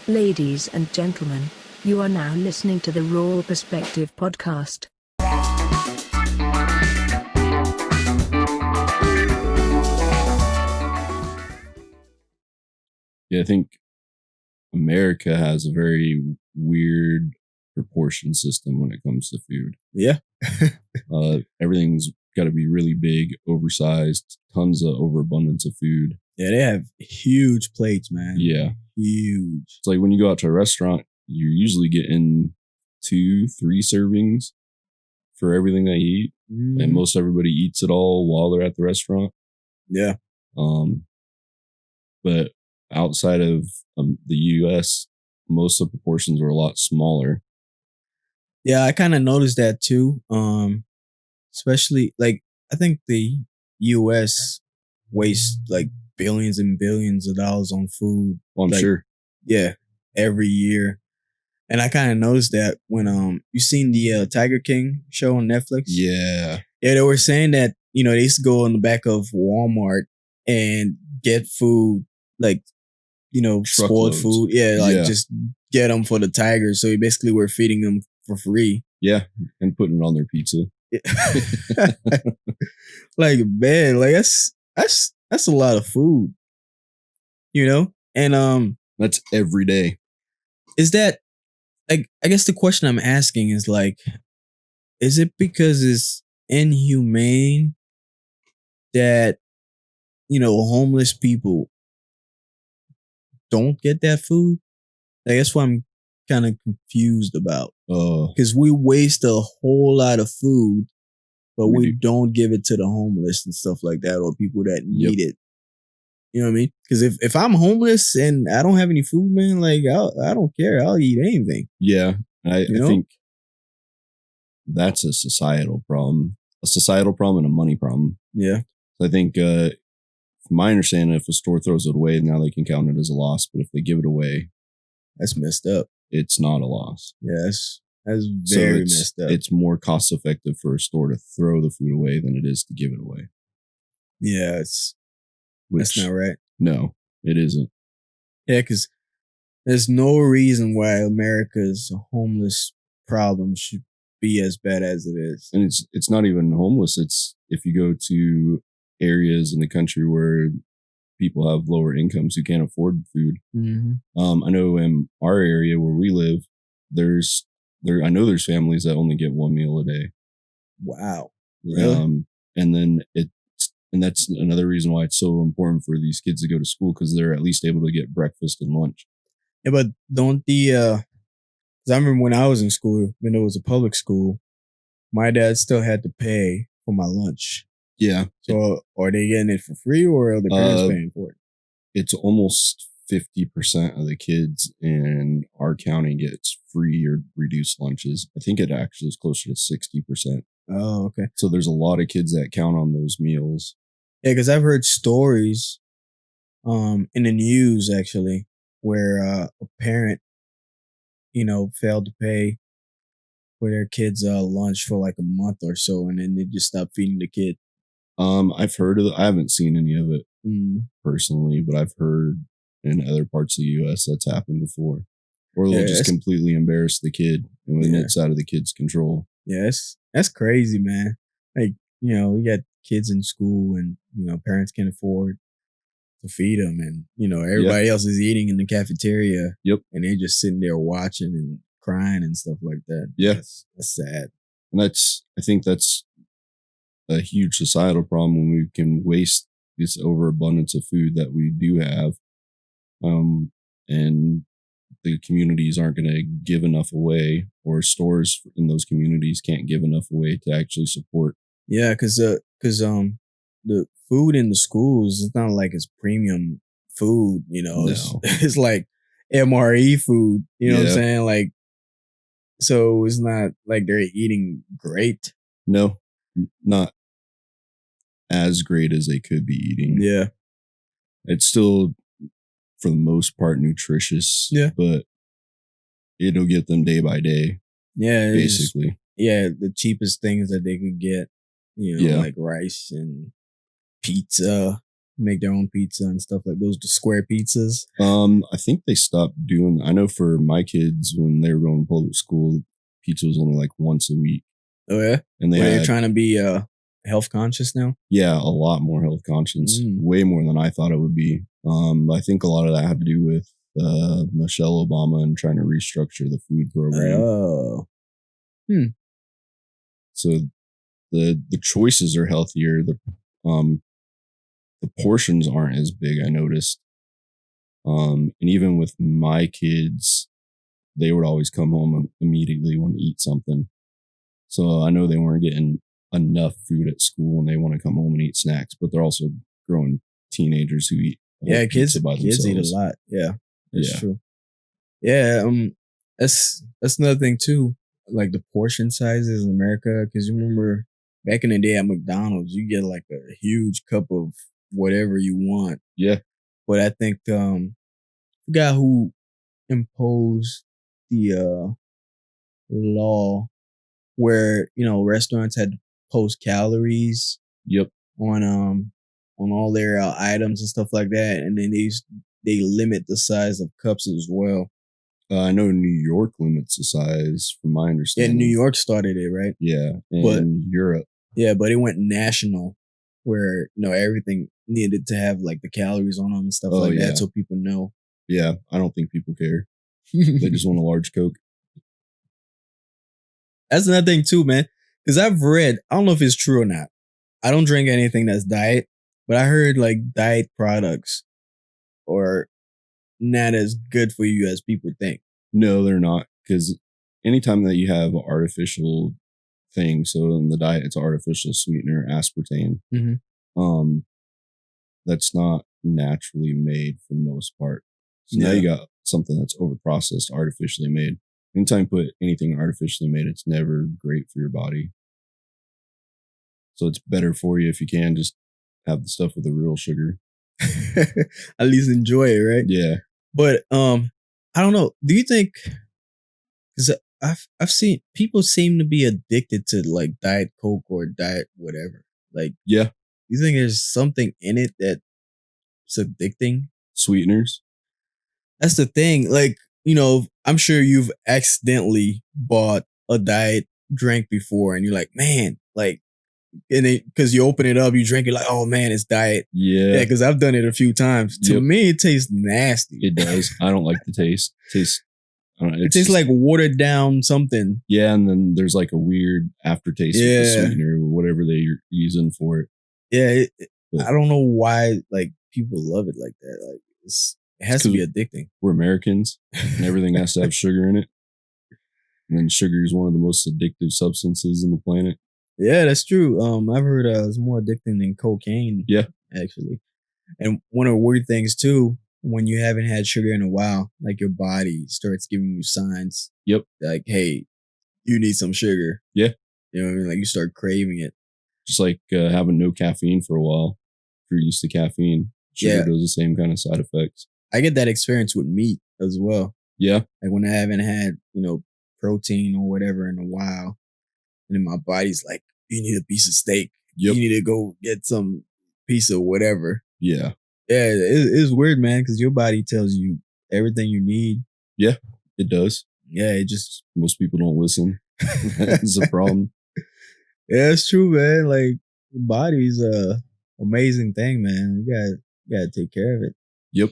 Ladies and gentlemen, you are now listening to the Raw Perspective podcast. Yeah, I think America has a very weird proportion system when it comes to food. Yeah. Everything's got to be really big, oversized, tons of overabundance of food. Yeah, they have huge plates, man. Yeah. Huge. It's like when you go out to a restaurant, you're usually getting 2-3 servings for everything they eat. And most everybody eats it all while they're at the restaurant. Yeah. But outside of the U.S., most of the proportions are a lot smaller. Yeah, I kind of noticed that too. Especially, like, I think the U.S. wastes, like, billions and billions of dollars on food. Well, I'm sure. Yeah, every year. And I kind of noticed that when you seen the Tiger King show on Netflix? Yeah. Yeah, they were saying that, you know, they used to go in the back of Walmart and get food, like, you know, spoiled food. Yeah, like just get them for the tigers. So basically we're feeding them for free. Yeah, and putting it on their pizza. Like, man, like that's a lot of food, you know? And that's every day. Is that, like, I guess the question I'm asking is, like, is it because it's inhumane that, you know, homeless people don't get that food? Like, that's what I'm kind of confused about. Because we waste a whole lot of food, but we don't give it to the homeless and stuff like that, or people that need it. You know what I mean? Because if I'm homeless and I don't have any food, man, like, I don't care. I'll eat anything. Yeah, I think that's a societal problem. A societal problem and a money problem. Yeah. I think, from my understanding, if a store throws it away, now they can count it as a loss. But if they give it away, that's messed up. It's not a loss. Yes. That's very messed up. It's more cost effective for a store to throw the food away than it is to give it away. Yeah, that's not right. No, it isn't. Yeah, because there's no reason why America's homeless problem should be as bad as it is. And it's not even homeless. It's if you go to areas in the country where people have lower incomes who can't afford food. I know in our area where we live, I know there's families that only get one meal a day. Wow. Really? And that's another reason why it's so important for these kids to go to school, because they're at least able to get breakfast and lunch. Yeah, but don't because I remember when I was in school, when it was a public school, my dad still had to pay for my lunch. Yeah. So are they getting it for free, or are the parents paying for it? It's almost 50% of the kids in our county gets free or reduced lunches. I think it actually is closer to 60%. Oh, okay. So there's a lot of kids that count on those meals. Yeah, because I've heard stories in the news, actually, where a parent, you know, failed to pay for their kids' lunch for like a month or so, and then they just stopped feeding the kid. I've heard of it. I haven't seen any of it personally, but I've heard in other parts of the U.S. that's happened before. Or they'll just completely embarrass the kid when it's out of the kid's control. Yeah, that's crazy, man. Like, you know, you got kids in school and, you know, parents can't afford to feed them, and, you know, everybody else is eating in the cafeteria. Yep. And they're just sitting there watching and crying and stuff like that. Yeah. That's sad. And I think that's a huge societal problem when we can waste this overabundance of food that we do have. And the communities aren't going to give enough away, or stores in those communities can't give enough away to actually support. Yeah, because the food in the schools is not like it's premium food, you know. No. It's like MRE food, you know what I'm saying? Like, so it's not like they're eating great. No, not as great as they could be eating. Yeah. It's still, for the most part, nutritious. Yeah. But it'll get them day by day. Yeah. Basically. The cheapest things that they could get, you know, like rice and pizza make their own pizza and stuff like those, the square pizzas. I think they stopped doing. I know for my kids when they were going to public school, pizza was only like once a week. Oh yeah, and they're trying to be health conscious now. Yeah, a lot more health conscious, way more than I thought it would be. I think a lot of that had to do with Michelle Obama and trying to restructure the food program. Oh, So the choices are healthier. The portions aren't as big, I noticed. And even with my kids, they would always come home and immediately want to eat something. So I know they weren't getting enough food at school and they want to come home and eat snacks, but they're also growing teenagers who eat kids by themselves. Kids eat a lot. Yeah, that's true. Yeah, that's another thing too, like the portion sizes in America, because you remember back in the day at McDonald's, you get like a huge cup of whatever you want. Yeah. But I think the guy who imposed the law where, restaurants had to post calories on all their items and stuff like that, and then they limit the size of cups as well. I know New York limits the size, from my understanding. Yeah, New York started it, right? Yeah, and Europe. Yeah, but it went national, where everything needed to have like the calories on them and stuff that, so people know. Yeah, I don't think people care. They just want a large Coke. That's another thing too, man. Because I've read, I don't know if it's true or not. I don't drink anything that's diet, but I heard like diet products are not as good for you as people think. No, they're not. Because anytime that you have artificial things, so in the diet, it's artificial sweetener, aspartame. That's not naturally made for the most part. So now you got something that's overprocessed, artificially made. Anytime you put anything artificially made, it's never great for your body. So it's better for you if you can just have the stuff with the real sugar. At least enjoy it, right? Yeah. But I don't know. Do you think? Because I've seen people seem to be addicted to like Diet Coke or Diet whatever. Like, yeah. You think there's something in it that's addicting? Sweeteners. That's the thing. Like, I'm sure you've accidentally bought a diet drink before, and you're like, man, like. And because you open it up, you drink it like, oh man, it's diet. Yeah. Because I've done it a few times. To me, it tastes nasty. It does. I don't like the taste. It tastes like watered down something. Yeah, and then there's like a weird aftertaste with the sweetener or whatever they're using for it. Yeah, I don't know why like people love it like that. Like it has to be addicting. We're Americans, and everything has to have sugar in it. And then sugar is one of the most addictive substances on the planet. Yeah, that's true. I've heard it's more addicting than cocaine. Yeah, actually. And one of the weird things too, when you haven't had sugar in a while, like your body starts giving you signs. Yep. Like, hey, you need some sugar. Yeah. You know what I mean? Like you start craving it. Just like having no caffeine for a while. If you're used to caffeine, sugar does the same kind of side effects. I get that experience with meat as well. Yeah. Like when I haven't had, protein or whatever in a while. And then my body's like, you need a piece of steak. Yep. You need to go get some piece of whatever. Yeah. Yeah, it's weird, man, because your body tells you everything you need. Yeah, it does. Yeah, it just... Most people don't listen. That's a problem. Yeah, it's true, man. Like, the body's a amazing thing, man. You gotta take care of it. Yep.